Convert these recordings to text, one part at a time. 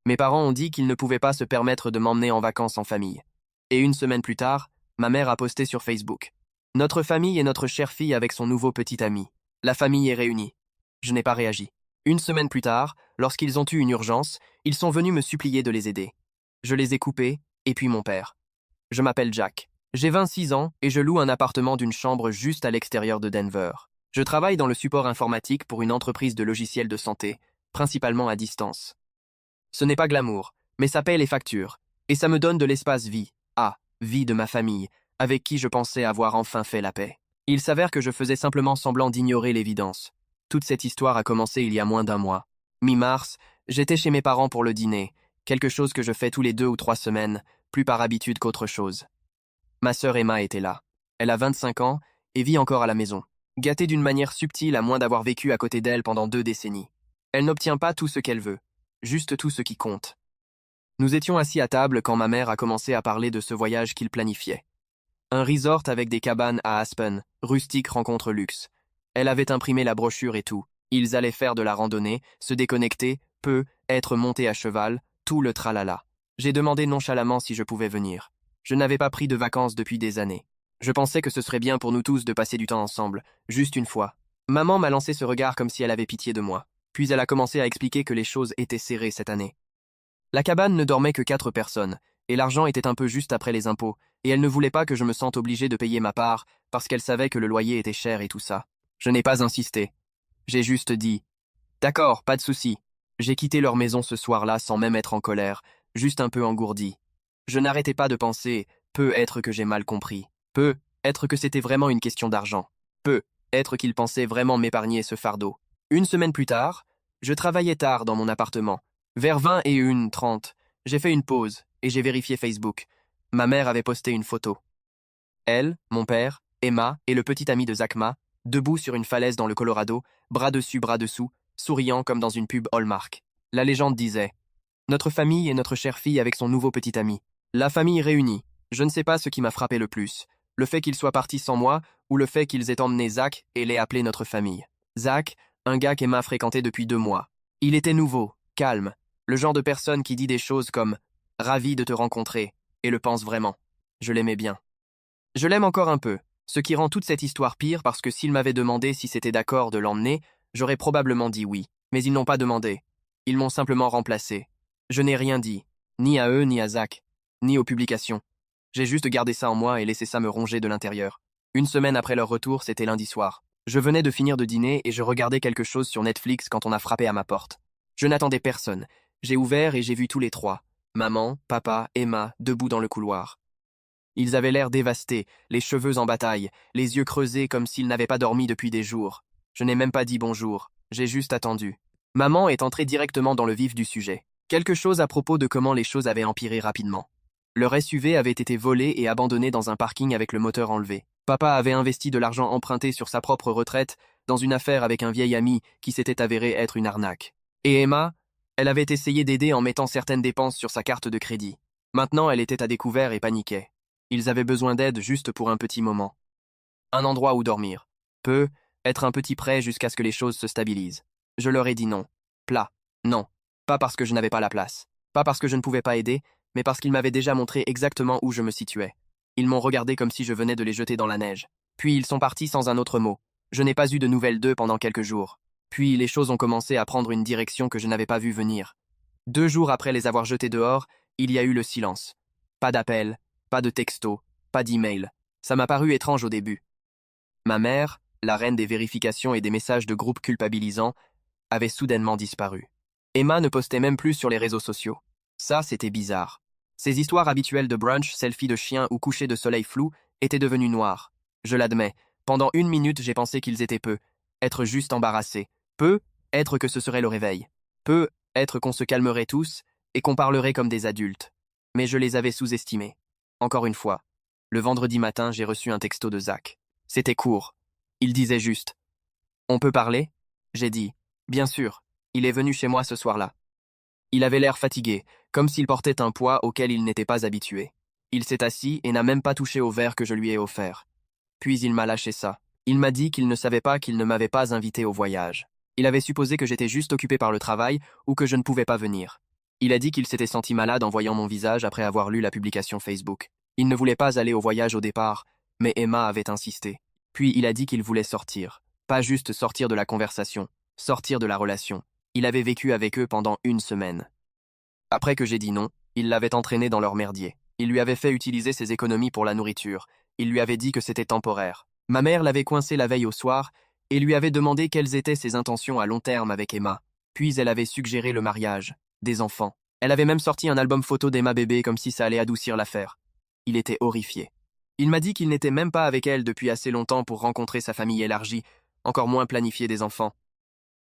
Mes parents ont dit qu'ils ne pouvaient pas se permettre de m'emmener en vacances en famille. Et une semaine plus tard, ma mère a posté sur Facebook. Notre famille et notre chère fille avec son nouveau petit ami. La famille est réunie. Je n'ai pas réagi. Une semaine plus tard, lorsqu'ils ont eu une urgence, ils sont venus me supplier de les aider. Je les ai coupés, et puis mon père. Je m'appelle Jack. J'ai 26 ans et je loue un appartement d'une chambre juste à l'extérieur de Denver. Je travaille dans le support informatique pour une entreprise de logiciels de santé, principalement à distance. Ce n'est pas glamour, mais ça paie les factures, et ça me donne de l'espace vie, vie de ma famille, avec qui je pensais avoir enfin fait la paix. Il s'avère que je faisais simplement semblant d'ignorer l'évidence. Toute cette histoire a commencé il y a moins d'un mois. Mi-mars, j'étais chez mes parents pour le dîner, quelque chose que je fais tous les 2 ou 3 semaines, plus par habitude qu'autre chose. Ma sœur Emma était là. Elle a 25 ans et vit encore à la maison, gâtée d'une manière subtile à moins d'avoir vécu à côté d'elle pendant 2 décennies. Elle n'obtient pas tout ce qu'elle veut, juste tout ce qui compte. Nous étions assis à table quand ma mère a commencé à parler de ce voyage qu'il planifiait. Un resort avec des cabanes à Aspen, rustique rencontre luxe. Elle avait imprimé la brochure et tout. Ils allaient faire de la randonnée, se déconnecter, être montés à cheval, tout le tralala. J'ai demandé nonchalamment si je pouvais venir. Je n'avais pas pris de vacances depuis des années. Je pensais que ce serait bien pour nous tous de passer du temps ensemble, juste une fois. Maman m'a lancé ce regard comme si elle avait pitié de moi. Puis elle a commencé à expliquer que les choses étaient serrées cette année. La cabane ne dormait que 4 personnes, et l'argent était un peu juste après les impôts, et elle ne voulait pas que je me sente obligé de payer ma part, parce qu'elle savait que le loyer était cher et tout ça. Je n'ai pas insisté. J'ai juste dit « D'accord, pas de souci. » J'ai quitté leur maison ce soir-là sans même être en colère, juste un peu engourdi. Je n'arrêtais pas de penser « Peut-être que j'ai mal compris. Peut-être que c'était vraiment une question d'argent. Peut-être qu'ils pensaient vraiment m'épargner ce fardeau. » Une semaine plus tard, je travaillais tard dans mon appartement. Vers 21h30, j'ai fait une pause et j'ai vérifié Facebook. Ma mère avait posté une photo. Elle, mon père, Emma et le petit ami de Zachma, debout sur une falaise dans le Colorado, bras dessus, bras dessous, souriant comme dans une pub Hallmark. La légende disait « Notre famille et notre chère fille avec son nouveau petit ami. La famille réunie. Je ne sais pas ce qui m'a frappé le plus. Le fait qu'ils soient partis sans moi ou le fait qu'ils aient emmené Zach et l'aient appelé notre famille. Zach, un gars qu'Emma fréquentait depuis 2 mois. Il était nouveau, calme, le genre de personne qui dit des choses comme « Ravi de te rencontrer » et le pense vraiment. Je l'aimais bien. Je l'aime encore un peu, ce qui rend toute cette histoire pire parce que s'ils m'avaient demandé si c'était d'accord de l'emmener, j'aurais probablement dit oui. Mais ils n'ont pas demandé. Ils m'ont simplement remplacé. Je n'ai rien dit, ni à eux ni à Zach, ni aux publications. J'ai juste gardé ça en moi et laissé ça me ronger de l'intérieur. Une semaine après leur retour, c'était lundi soir. Je venais de finir de dîner et je regardais quelque chose sur Netflix quand on a frappé à ma porte. Je n'attendais personne. J'ai ouvert et j'ai vu tous les 3. Maman, papa, Emma, debout dans le couloir. Ils avaient l'air dévastés, les cheveux en bataille, les yeux creusés comme s'ils n'avaient pas dormi depuis des jours. Je n'ai même pas dit bonjour, j'ai juste attendu. Maman est entrée directement dans le vif du sujet. Quelque chose à propos de comment les choses avaient empiré rapidement. Leur SUV avait été volé et abandonné dans un parking avec le moteur enlevé. Papa avait investi de l'argent emprunté sur sa propre retraite dans une affaire avec un vieil ami qui s'était avéré être une arnaque. Et Emma, elle avait essayé d'aider en mettant certaines dépenses sur sa carte de crédit. Maintenant, elle était à découvert et paniquait. Ils avaient besoin d'aide juste pour un petit moment. Un endroit où dormir. Être un petit prêt jusqu'à ce que les choses se stabilisent. Je leur ai dit non. Plat. Non. Pas parce que je n'avais pas la place. Pas parce que je ne pouvais pas aider, mais parce qu'ils m'avaient déjà montré exactement où je me situais. Ils m'ont regardé comme si je venais de les jeter dans la neige. Puis ils sont partis sans un autre mot. Je n'ai pas eu de nouvelles d'eux pendant quelques jours. Puis les choses ont commencé à prendre une direction que je n'avais pas vue venir. 2 jours après les avoir jetés dehors, il y a eu le silence. Pas d'appel, pas de texto, pas d'email. Ça m'a paru étrange au début. Ma mère, la reine des vérifications et des messages de groupe culpabilisants, avait soudainement disparu. Emma ne postait même plus sur les réseaux sociaux. Ça, c'était bizarre. Ces histoires habituelles de brunch, selfie de chien ou coucher de soleil flou étaient devenues noires. Je l'admets. Pendant 1 minute, j'ai pensé qu'ils étaient être juste embarrassés. Être que ce serait le réveil. Être qu'on se calmerait tous et qu'on parlerait comme des adultes. Mais je les avais sous-estimés. Encore une fois. Le vendredi matin, j'ai reçu un texto de Zach. C'était court. Il disait juste « On peut parler ?» J'ai dit « Bien sûr, il est venu chez moi ce soir-là. » Il avait l'air fatigué, comme s'il portait un poids auquel il n'était pas habitué. Il s'est assis et n'a même pas touché au verre que je lui ai offert. Puis il m'a lâché ça. Il m'a dit qu'il ne savait pas qu'il ne m'avait pas invité au voyage. Il avait supposé que j'étais juste occupé par le travail ou que je ne pouvais pas venir. Il a dit qu'il s'était senti malade en voyant mon visage après avoir lu la publication Facebook. Il ne voulait pas aller au voyage au départ, mais Emma avait insisté. Puis il a dit qu'il voulait sortir. Pas juste sortir de la conversation, sortir de la relation. Il avait vécu avec eux pendant une semaine. Après que j'ai dit non, il l'avait entraîné dans leur merdier. Il lui avait fait utiliser ses économies pour la nourriture. Il lui avait dit que c'était temporaire. Ma mère l'avait coincé la veille au soir et lui avait demandé quelles étaient ses intentions à long terme avec Emma. Puis elle avait suggéré le mariage, des enfants. Elle avait même sorti un album photo d'Emma bébé comme si ça allait adoucir l'affaire. Il était horrifié. Il m'a dit qu'il n'était même pas avec elle depuis assez longtemps pour rencontrer sa famille élargie, encore moins planifier des enfants.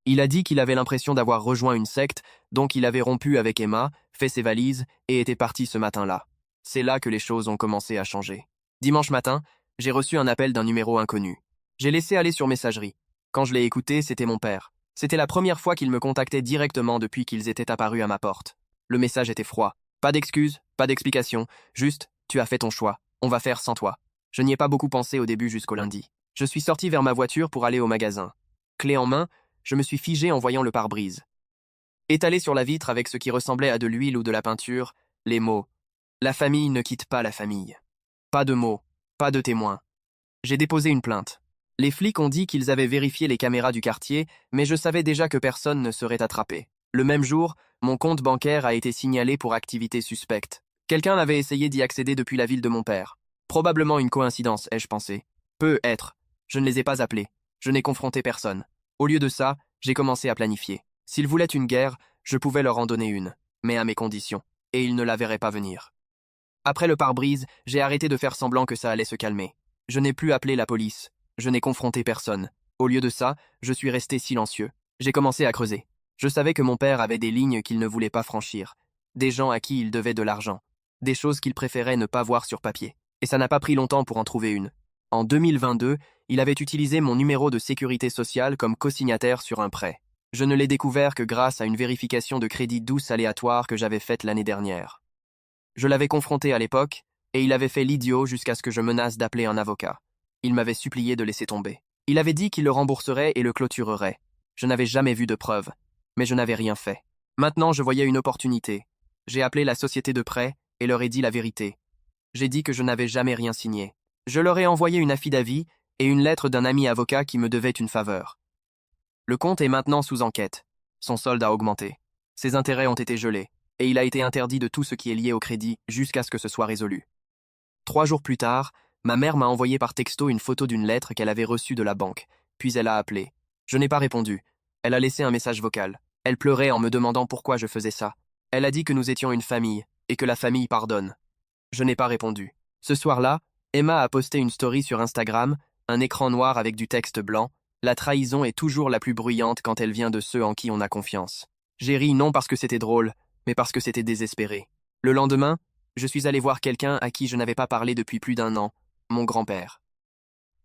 Il a dit qu'il avait l'impression d'avoir rejoint une secte, donc il avait rompu avec Emma, fait ses valises et était parti ce matin-là. C'est là que les choses ont commencé à changer. Dimanche matin, j'ai reçu un appel d'un numéro inconnu. J'ai laissé aller sur messagerie. Quand je l'ai écouté, c'était mon père. C'était la première fois qu'il me contactait directement depuis qu'ils étaient apparus à ma porte. Le message était froid. Pas d'excuses, pas d'explications, juste « tu as fait ton choix, on va faire sans toi ». Je n'y ai pas beaucoup pensé au début jusqu'au lundi. Je suis sorti vers ma voiture pour aller au magasin. Clé en main, je me suis figé en voyant le pare-brise. Étalé sur la vitre avec ce qui ressemblait à de l'huile ou de la peinture, les mots « La famille ne quitte pas la famille ». Pas de mots, pas de témoins. J'ai déposé une plainte. Les flics ont dit qu'ils avaient vérifié les caméras du quartier, mais je savais déjà que personne ne serait attrapé. Le même jour, mon compte bancaire a été signalé pour activité suspecte. Quelqu'un avait essayé d'y accéder depuis la ville de mon père. Probablement une coïncidence, ai-je pensé. Peut être. Je ne les ai pas appelés. Je n'ai confronté personne. Au lieu de ça, j'ai commencé à planifier. S'ils voulaient une guerre, je pouvais leur en donner une, mais à mes conditions, et ils ne la verraient pas venir. Après le pare-brise, j'ai arrêté de faire semblant que ça allait se calmer. Je n'ai plus appelé la police. Je n'ai confronté personne. Au lieu de ça, je suis resté silencieux. J'ai commencé à creuser. Je savais que mon père avait des lignes qu'il ne voulait pas franchir, des gens à qui il devait de l'argent, des choses qu'il préférait ne pas voir sur papier. Et ça n'a pas pris longtemps pour en trouver une. En 2022, il avait utilisé mon numéro de sécurité sociale comme co-signataire sur un prêt. Je ne l'ai découvert que grâce à une vérification de crédit douce aléatoire que j'avais faite l'année dernière. Je l'avais confronté à l'époque, et il avait fait l'idiot jusqu'à ce que je menace d'appeler un avocat. Il m'avait supplié de laisser tomber. Il avait dit qu'il le rembourserait et le clôturerait. Je n'avais jamais vu de preuves, mais je n'avais rien fait. Maintenant, je voyais une opportunité. J'ai appelé la société de prêt et leur ai dit la vérité. J'ai dit que je n'avais jamais rien signé. Je leur ai envoyé une affidavit et une lettre d'un ami avocat qui me devait une faveur. Le compte est maintenant sous enquête. Son solde a augmenté. Ses intérêts ont été gelés, et il a été interdit de tout ce qui est lié au crédit jusqu'à ce que ce soit résolu. 3 jours plus tard, ma mère m'a envoyé par texto une photo d'une lettre qu'elle avait reçue de la banque, puis elle a appelé. Je n'ai pas répondu. Elle a laissé un message vocal. Elle pleurait en me demandant pourquoi je faisais ça. Elle a dit que nous étions une famille, et que la famille pardonne. Je n'ai pas répondu. Ce soir-là, Emma a posté une story sur Instagram, un écran noir avec du texte blanc. La trahison est toujours la plus bruyante quand elle vient de ceux en qui on a confiance. J'ai ri non parce que c'était drôle, mais parce que c'était désespéré. Le lendemain, je suis allé voir quelqu'un à qui je n'avais pas parlé depuis plus d'1 an, mon grand-père.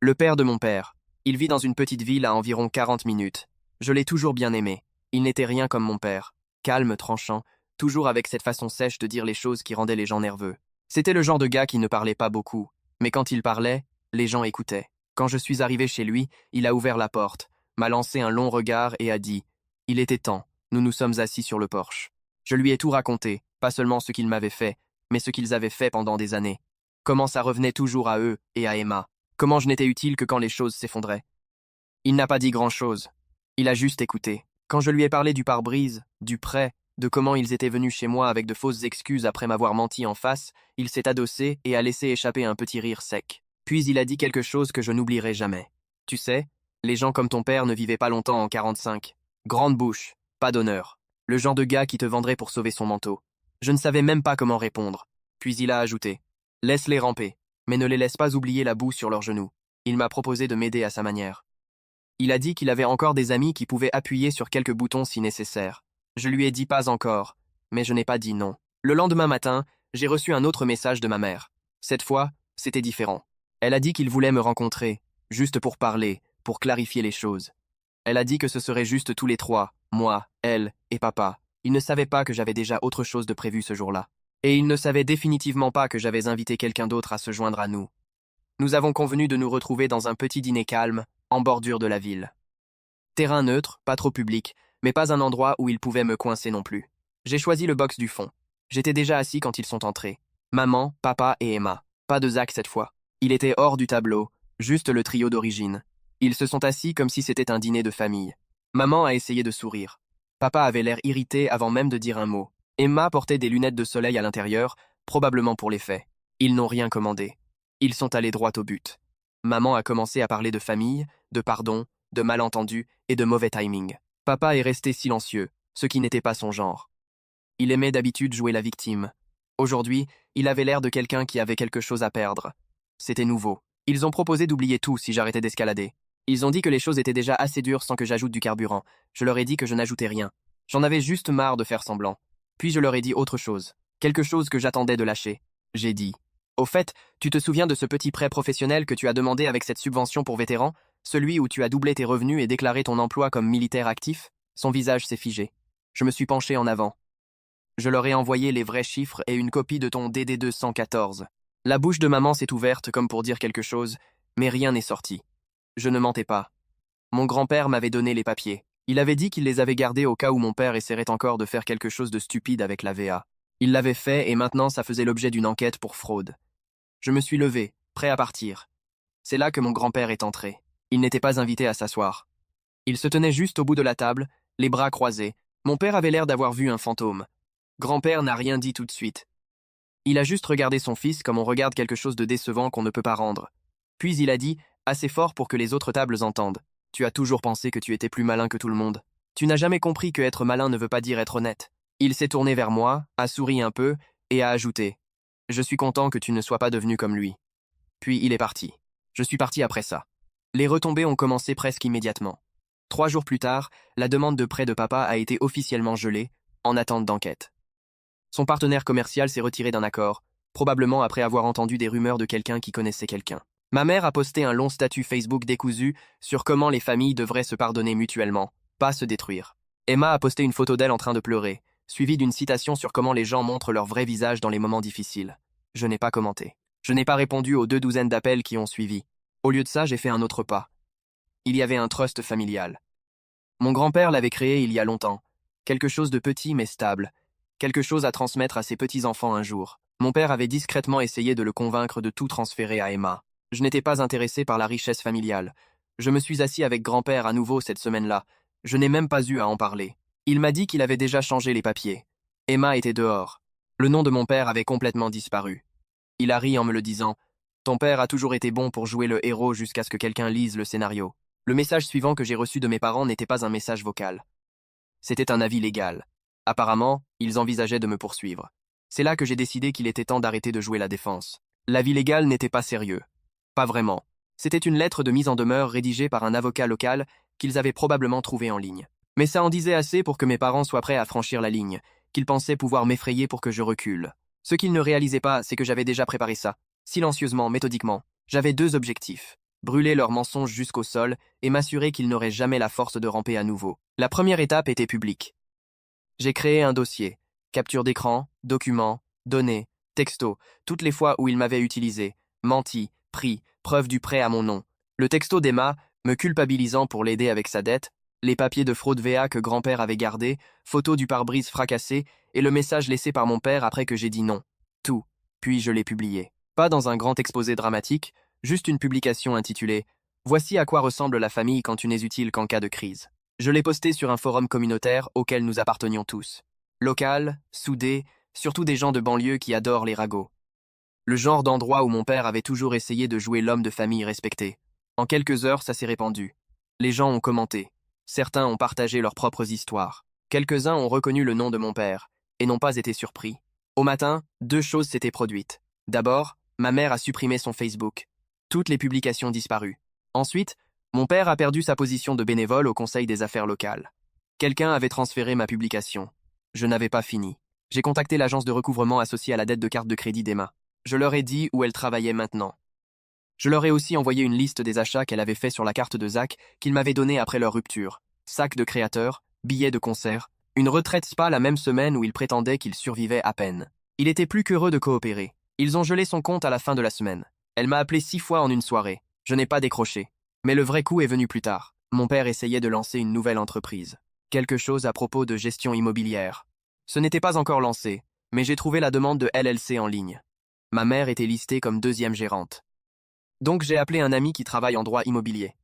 Le père de mon père. Il vit dans une petite ville à environ 40 minutes. Je l'ai toujours bien aimé. Il n'était rien comme mon père. Calme, tranchant, toujours avec cette façon sèche de dire les choses qui rendaient les gens nerveux. C'était le genre de gars qui ne parlait pas beaucoup, mais quand il parlait, les gens écoutaient. Quand je suis arrivé chez lui, il a ouvert la porte, m'a lancé un long regard et a dit « Il était temps, nous nous sommes assis sur le porche ». Je lui ai tout raconté, pas seulement ce qu'ils m'avaient fait, mais ce qu'ils avaient fait pendant des années. Comment ça revenait toujours à eux et à Emma. Comment je n'étais utile que quand les choses s'effondraient. Il n'a pas dit grand-chose. Il a juste écouté. Quand je lui ai parlé du pare-brise, du prêt, de comment ils étaient venus chez moi avec de fausses excuses après m'avoir menti en face, il s'est adossé et a laissé échapper un petit rire sec. Puis il a dit quelque chose que je n'oublierai jamais. Tu sais, les gens comme ton père ne vivaient pas longtemps en 45. Grande bouche, pas d'honneur. Le genre de gars qui te vendrait pour sauver son manteau. Je ne savais même pas comment répondre. Puis il a ajouté « Laisse-les ramper, mais ne les laisse pas oublier la boue sur leurs genoux. » Il m'a proposé de m'aider à sa manière. Il a dit qu'il avait encore des amis qui pouvaient appuyer sur quelques boutons si nécessaire. Je lui ai dit pas encore, mais je n'ai pas dit non. Le lendemain matin, j'ai reçu un autre message de ma mère. Cette fois, c'était différent. Elle a dit qu'il voulait me rencontrer, juste pour parler, pour clarifier les choses. Elle a dit que ce serait juste tous les trois, moi, elle et papa. Il ne savait pas que j'avais déjà autre chose de prévu ce jour-là. Et il ne savait définitivement pas que j'avais invité quelqu'un d'autre à se joindre à nous. Nous avons convenu de nous retrouver dans un petit dîner calme, en bordure de la ville. Terrain neutre, pas trop public, mais pas un endroit où il pouvait me coincer non plus. J'ai choisi le box du fond. J'étais déjà assis quand ils sont entrés. Maman, papa et Emma. Pas de Zach cette fois. Il était hors du tableau, juste le trio d'origine. Ils se sont assis comme si c'était un dîner de famille. Maman a essayé de sourire. Papa avait l'air irrité avant même de dire un mot. Emma portait des lunettes de soleil à l'intérieur, probablement pour l'effet. Ils n'ont rien commandé. Ils sont allés droit au but. Maman a commencé à parler de famille, de pardon, de malentendus et de mauvais timing. Papa est resté silencieux, ce qui n'était pas son genre. Il aimait d'habitude jouer la victime. Aujourd'hui, il avait l'air de quelqu'un qui avait quelque chose à perdre. C'était nouveau. Ils ont proposé d'oublier tout si j'arrêtais d'escalader. Ils ont dit que les choses étaient déjà assez dures sans que j'ajoute du carburant. Je leur ai dit que je n'ajoutais rien. J'en avais juste marre de faire semblant. Puis je leur ai dit autre chose. Quelque chose que j'attendais de lâcher. J'ai dit: au fait, tu te souviens de ce petit prêt professionnel que tu as demandé avec cette subvention pour vétérans? Celui où tu as doublé tes revenus et déclaré ton emploi comme militaire actif? Son visage s'est figé. Je me suis penché en avant. Je leur ai envoyé les vrais chiffres et une copie de ton DD 114. La bouche de maman s'est ouverte comme pour dire quelque chose, mais rien n'est sorti. Je ne mentais pas. Mon grand-père m'avait donné les papiers. Il avait dit qu'il les avait gardés au cas où mon père essaierait encore de faire quelque chose de stupide avec la VA. Il l'avait fait et maintenant ça faisait l'objet d'une enquête pour fraude. Je me suis levé, prêt à partir. C'est là que mon grand-père est entré. Il n'était pas invité à s'asseoir. Il se tenait juste au bout de la table, les bras croisés. Mon père avait l'air d'avoir vu un fantôme. Grand-père n'a rien dit tout de suite. Il a juste regardé son fils comme on regarde quelque chose de décevant qu'on ne peut pas rendre. Puis il a dit, assez fort pour que les autres tables entendent: tu as toujours pensé que tu étais plus malin que tout le monde. Tu n'as jamais compris que être malin ne veut pas dire être honnête. Il s'est tourné vers moi, a souri un peu, et a ajouté: je suis content que tu ne sois pas devenu comme lui. Puis il est parti. Je suis parti après ça. Les retombées ont commencé presque immédiatement. 3 jours plus tard, la demande de prêt de papa a été officiellement gelée, en attente d'enquête. Son partenaire commercial s'est retiré d'un accord, probablement après avoir entendu des rumeurs de quelqu'un qui connaissait quelqu'un. Ma mère a posté un long statut Facebook décousu sur comment les familles devraient se pardonner mutuellement, pas se détruire. Emma a posté une photo d'elle en train de pleurer, suivie d'une citation sur comment les gens montrent leur vrai visage dans les moments difficiles. Je n'ai pas commenté. Je n'ai pas répondu aux 2 douzaines d'appels qui ont suivi. Au lieu de ça, j'ai fait un autre pas. Il y avait un trust familial. Mon grand-père l'avait créé il y a longtemps. Quelque chose de petit mais stable. Quelque chose à transmettre à ses petits-enfants un jour. Mon père avait discrètement essayé de le convaincre de tout transférer à Emma. Je n'étais pas intéressé par la richesse familiale. Je me suis assis avec grand-père à nouveau cette semaine-là. Je n'ai même pas eu à en parler. Il m'a dit qu'il avait déjà changé les papiers. Emma était dehors. Le nom de mon père avait complètement disparu. Il a ri en me le disant: ton père a toujours été bon pour jouer le héros jusqu'à ce que quelqu'un lise le scénario. Le message suivant que j'ai reçu de mes parents n'était pas un message vocal. C'était un avis légal. Apparemment, ils envisageaient de me poursuivre. C'est là que j'ai décidé qu'il était temps d'arrêter de jouer la défense. L'avis légal n'était pas sérieux. Pas vraiment. C'était une lettre de mise en demeure rédigée par un avocat local qu'ils avaient probablement trouvé en ligne. Mais ça en disait assez pour que mes parents soient prêts à franchir la ligne, qu'ils pensaient pouvoir m'effrayer pour que je recule. Ce qu'ils ne réalisaient pas, c'est que j'avais déjà préparé ça. Silencieusement, méthodiquement. J'avais 2 objectifs: brûler leurs mensonges jusqu'au sol et m'assurer qu'ils n'auraient jamais la force de ramper à nouveau. La première étape était publique. J'ai créé un dossier. Capture d'écran, documents, données, textos, toutes les fois où il m'avait utilisé, menti, pris, preuve du prêt à mon nom. Le texto d'Emma, me culpabilisant pour l'aider avec sa dette, les papiers de fraude VA que grand-père avait gardés, photos du pare-brise fracassé et le message laissé par mon père après que j'ai dit non. Tout. Puis je l'ai publié. Pas dans un grand exposé dramatique, juste une publication intitulée « Voici à quoi ressemble la famille quand tu n'es utile qu'en cas de crise ». Je l'ai posté sur un forum communautaire auquel nous appartenions tous. Local, soudé, surtout des gens de banlieue qui adorent les ragots. Le genre d'endroit où mon père avait toujours essayé de jouer l'homme de famille respecté. En quelques heures, ça s'est répandu. Les gens ont commenté. Certains ont partagé leurs propres histoires. Quelques-uns ont reconnu le nom de mon père, et n'ont pas été surpris. Au matin, 2 choses s'étaient produites. D'abord, ma mère a supprimé son Facebook. Toutes les publications disparues. Ensuite, mon père a perdu sa position de bénévole au Conseil des affaires locales. Quelqu'un avait transféré ma publication. Je n'avais pas fini. J'ai contacté l'agence de recouvrement associée à la dette de carte de crédit d'Emma. Je leur ai dit où elle travaillait maintenant. Je leur ai aussi envoyé une liste des achats qu'elle avait fait sur la carte de Zach qu'ils m'avaient donnée après leur rupture. Sac de créateur, billets de concert, une retraite spa la même semaine où il prétendait qu'il survivait à peine. Il était plus qu'heureux de coopérer. Ils ont gelé son compte à la fin de la semaine. Elle m'a appelé 6 fois en une soirée. Je n'ai pas décroché. Mais le vrai coup est venu plus tard. Mon père essayait de lancer une nouvelle entreprise. Quelque chose à propos de gestion immobilière. Ce n'était pas encore lancé, mais j'ai trouvé la demande de LLC en ligne. Ma mère était listée comme deuxième gérante. Donc j'ai appelé un ami qui travaille en droit immobilier.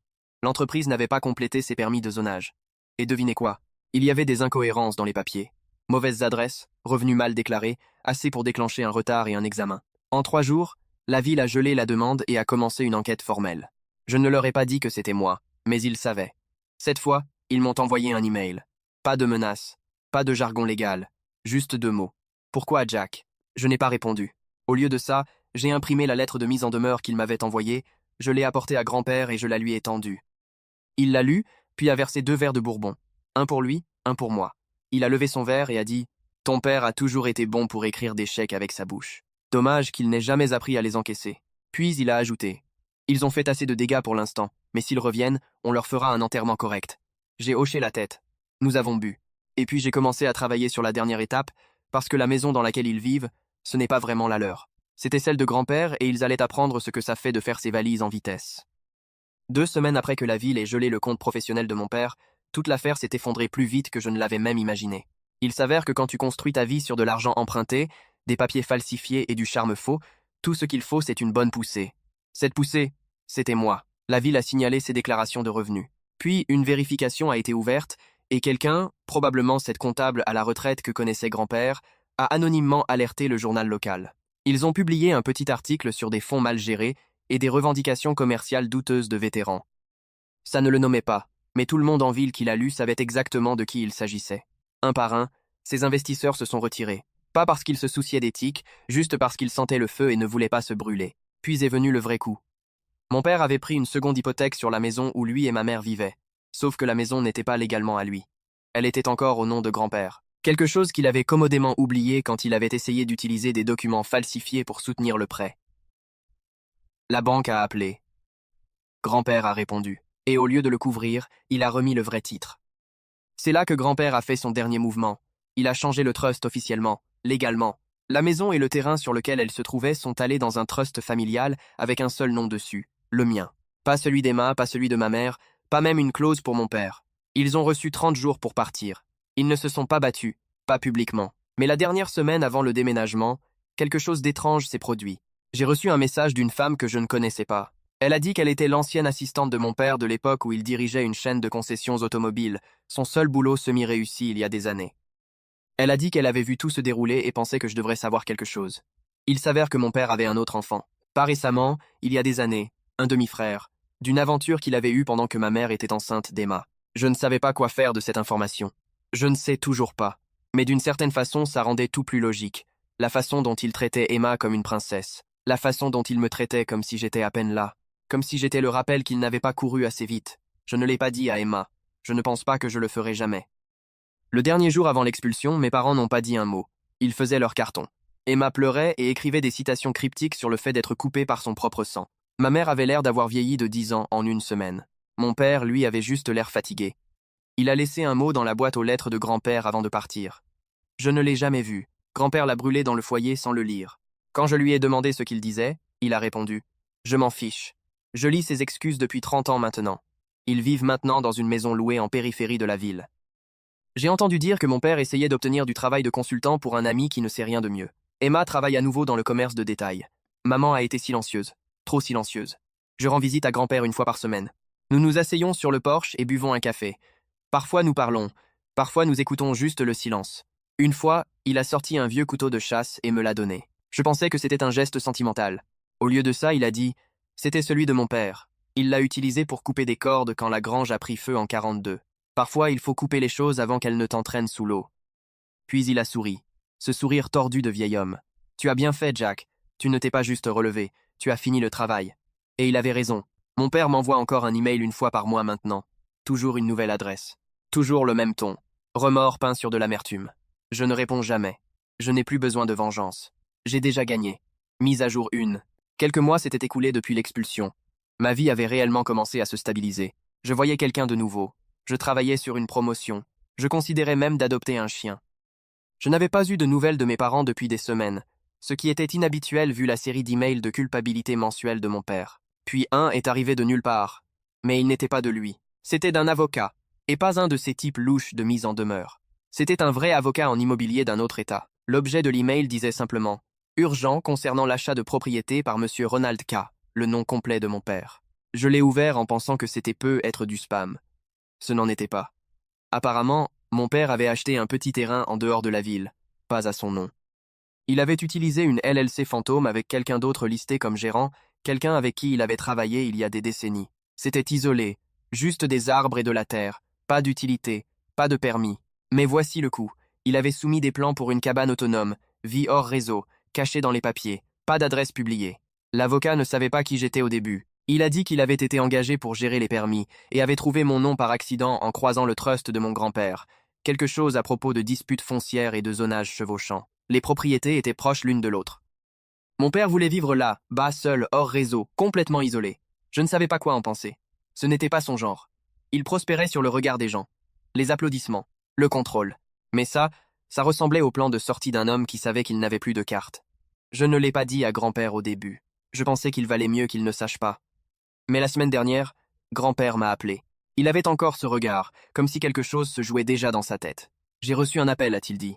L'entreprise n'avait pas complété ses permis de zonage. Et devinez quoi? Il y avait des incohérences dans les papiers. Mauvaises adresses, revenus mal déclarés, assez pour déclencher un retard et un examen. En 3 jours, la ville a gelé la demande et a commencé une enquête formelle. Je ne leur ai pas dit que c'était moi, mais ils savaient. Cette fois, ils m'ont envoyé un email. Pas de menaces, pas de jargon légal, juste 2 mots. Pourquoi Jack? Je n'ai pas répondu. Au lieu de ça, j'ai imprimé la lettre de mise en demeure qu'il m'avait envoyée, je l'ai apportée à grand-père et je la lui ai tendue. Il l'a lu, puis a versé 2 verres de bourbon. Un pour lui, un pour moi. Il a levé son verre et a dit « Ton père a toujours été bon pour écrire des chèques avec sa bouche. Dommage qu'il n'ait jamais appris à les encaisser. » Puis il a ajouté « Ils ont fait assez de dégâts pour l'instant, mais s'ils reviennent, on leur fera un enterrement correct. » J'ai hoché la tête. Nous avons bu. Et puis j'ai commencé à travailler sur la dernière étape, parce que la maison dans laquelle ils vivent, ce n'est pas vraiment la leur. C'était celle de grand-père et ils allaient apprendre ce que ça fait de faire ses valises en vitesse. 2 semaines après que la ville ait gelé le compte professionnel de mon père, toute l'affaire s'est effondrée plus vite que je ne l'avais même imaginé. Il s'avère que quand tu construis ta vie sur de l'argent emprunté, des papiers falsifiés et du charme faux, tout ce qu'il faut c'est une bonne poussée. Cette poussée, c'était moi. La ville a signalé ses déclarations de revenus. Puis une vérification a été ouverte et quelqu'un, probablement cette comptable à la retraite que connaissait grand-père, a anonymement alerté le journal local. Ils ont publié un petit article sur des fonds mal gérés et des revendications commerciales douteuses de vétérans. Ça ne le nommait pas, mais tout le monde en ville qui l'a lu savait exactement de qui il s'agissait. Un par un, ces investisseurs se sont retirés. Pas parce qu'ils se souciaient d'éthique, juste parce qu'ils sentaient le feu et ne voulaient pas se brûler. Puis est venu le vrai coup. Mon père avait pris une seconde hypothèque sur la maison où lui et ma mère vivaient, sauf que la maison n'était pas légalement à lui. Elle était encore au nom de grand-père. Quelque chose qu'il avait commodément oublié quand il avait essayé d'utiliser des documents falsifiés pour soutenir le prêt. La banque a appelé. Grand-père a répondu. Et au lieu de le couvrir, il a remis le vrai titre. C'est là que grand-père a fait son dernier mouvement. Il a changé le trust officiellement, légalement. La maison et le terrain sur lequel elle se trouvait sont allés dans un trust familial avec un seul nom dessus, le mien. Pas celui d'Emma, pas celui de ma mère, pas même une clause pour mon père. Ils ont reçu 30 jours pour partir. Ils ne se sont pas battus, pas publiquement. Mais la dernière semaine avant le déménagement, quelque chose d'étrange s'est produit. J'ai reçu un message d'une femme que je ne connaissais pas. Elle a dit qu'elle était l'ancienne assistante de mon père de l'époque où il dirigeait une chaîne de concessions automobiles, son seul boulot semi-réussi il y a des années. Elle a dit qu'elle avait vu tout se dérouler et pensait que je devrais savoir quelque chose. Il s'avère que mon père avait un autre enfant. Pas récemment, il y a des années, un demi-frère, d'une aventure qu'il avait eue pendant que ma mère était enceinte d'Emma. Je ne savais pas quoi faire de cette information. Je ne sais toujours pas. Mais d'une certaine façon, ça rendait tout plus logique. La façon dont il traitait Emma comme une princesse. La façon dont il me traitait comme si j'étais à peine là. Comme si j'étais le rappel qu'il n'avait pas couru assez vite. Je ne l'ai pas dit à Emma. Je ne pense pas que je le ferai jamais. Le dernier jour avant l'expulsion, mes parents n'ont pas dit un mot. Ils faisaient leur carton. Emma pleurait et écrivait des citations cryptiques sur le fait d'être coupée par son propre sang. Ma mère avait l'air d'avoir vieilli de 10 ans en une semaine. Mon père, lui, avait juste l'air fatigué. Il a laissé un mot dans la boîte aux lettres de grand-père avant de partir. Je ne l'ai jamais vu. Grand-père l'a brûlé dans le foyer sans le lire. Quand je lui ai demandé ce qu'il disait, il a répondu « Je m'en fiche. Je lis ses excuses depuis 30 ans maintenant. Ils vivent maintenant dans une maison louée en périphérie de la ville. » J'ai entendu dire que mon père essayait d'obtenir du travail de consultant pour un ami qui ne sait rien de mieux. Emma travaille à nouveau dans le commerce de détail. Maman a été silencieuse. Trop silencieuse. Je rends visite à grand-père une fois par semaine. Nous nous asseyons sur le porche et buvons un café. Parfois nous parlons. Parfois nous écoutons juste le silence. Une fois, il a sorti un vieux couteau de chasse et me l'a donné. Je pensais que c'était un geste sentimental. Au lieu de ça, il a dit « C'était celui de mon père. Il l'a utilisé pour couper des cordes quand la grange a pris feu en 42. Parfois, il faut couper les choses avant qu'elles ne t'entraînent sous l'eau. » Puis il a souri. Ce sourire tordu de vieil homme. « Tu as bien fait, Jack. Tu ne t'es pas juste relevé. Tu as fini le travail. » Et il avait raison. Mon père m'envoie encore un email une fois par mois maintenant. Toujours une nouvelle adresse. Toujours le même ton. Remords peint sur de l'amertume. Je ne réponds jamais. Je n'ai plus besoin de vengeance. J'ai déjà gagné. Mise à jour 1. Quelques mois s'étaient écoulés depuis l'expulsion. Ma vie avait réellement commencé à se stabiliser. Je voyais quelqu'un de nouveau. Je travaillais sur une promotion. Je considérais même d'adopter un chien. Je n'avais pas eu de nouvelles de mes parents depuis des semaines, ce qui était inhabituel vu la série d'emails de culpabilité mensuelle de mon père. Puis un est arrivé de nulle part. Mais il n'était pas de lui. C'était d'un avocat, et pas un de ces types louches de mise en demeure. C'était un vrai avocat en immobilier d'un autre État. L'objet de l'email disait simplement « Urgent concernant l'achat de propriété par Monsieur Ronald K., le nom complet de mon père ». Je l'ai ouvert en pensant que c'était peut être du spam. Ce n'en était pas. Apparemment, mon père avait acheté un petit terrain en dehors de la ville, pas à son nom. Il avait utilisé une LLC fantôme avec quelqu'un d'autre listé comme gérant, quelqu'un avec qui il avait travaillé il y a des décennies. C'était isolé, juste des arbres et de la terre, pas d'utilité, pas de permis. Mais voici le coup. Il avait soumis des plans pour une cabane autonome, vie hors réseau, cachée dans les papiers, pas d'adresse publiée. L'avocat ne savait pas qui j'étais au début. Il a dit qu'il avait été engagé pour gérer les permis et avait trouvé mon nom par accident en croisant le trust de mon grand-père. Quelque chose à propos de disputes foncières et de zonage chevauchant. Les propriétés étaient proches l'une de l'autre. Mon père voulait vivre là, bas, seul, hors réseau, complètement isolé. Je ne savais pas quoi en penser. Ce n'était pas son genre. Il prospérait sur le regard des gens. Les applaudissements, le contrôle. Mais ça ressemblait au plan de sortie d'un homme qui savait qu'il n'avait plus de carte. Je ne l'ai pas dit à grand-père au début. Je pensais qu'il valait mieux qu'il ne sache pas. Mais la semaine dernière, grand-père m'a appelé. Il avait encore ce regard, comme si quelque chose se jouait déjà dans sa tête. J'ai reçu un appel, a-t-il dit.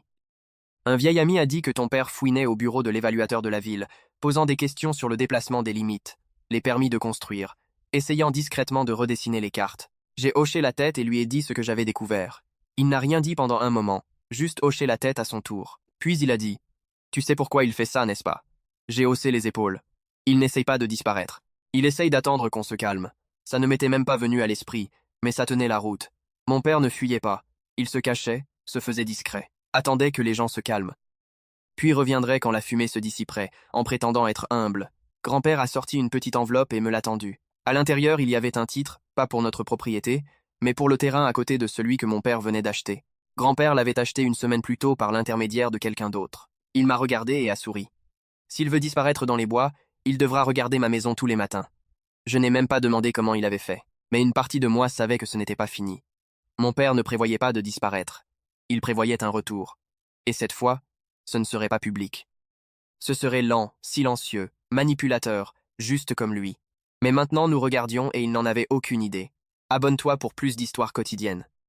Un vieil ami a dit que ton père fouinait au bureau de l'évaluateur de la ville, posant des questions sur le déplacement des limites, les permis de construire, essayant discrètement de redessiner les cartes. J'ai hoché la tête et lui ai dit ce que j'avais découvert. Il n'a rien dit pendant un moment, juste hoché la tête à son tour. Puis il a dit « Tu sais pourquoi il fait ça, n'est-ce pas ?» J'ai haussé les épaules. Il n'essaye pas de disparaître. Il essaye d'attendre qu'on se calme. Ça ne m'était même pas venu à l'esprit, mais ça tenait la route. Mon père ne fuyait pas. Il se cachait, se faisait discret, attendait que les gens se calment. Puis reviendrait quand la fumée se dissiperait, en prétendant être humble. Grand-père a sorti une petite enveloppe et me l'a tendue. À l'intérieur, il y avait un titre, pas pour notre propriété, mais pour le terrain à côté de celui que mon père venait d'acheter. Grand-père l'avait acheté une semaine plus tôt par l'intermédiaire de quelqu'un d'autre. Il m'a regardé et a souri. S'il veut disparaître dans les bois, il devra regarder ma maison tous les matins. Je n'ai même pas demandé comment il avait fait, mais une partie de moi savait que ce n'était pas fini. Mon père ne prévoyait pas de disparaître. Il prévoyait un retour. Et cette fois, ce ne serait pas public. Ce serait lent, silencieux, manipulateur, juste comme lui. Mais maintenant nous regardions et il n'en avait aucune idée. Abonne-toi pour plus d'histoires quotidiennes.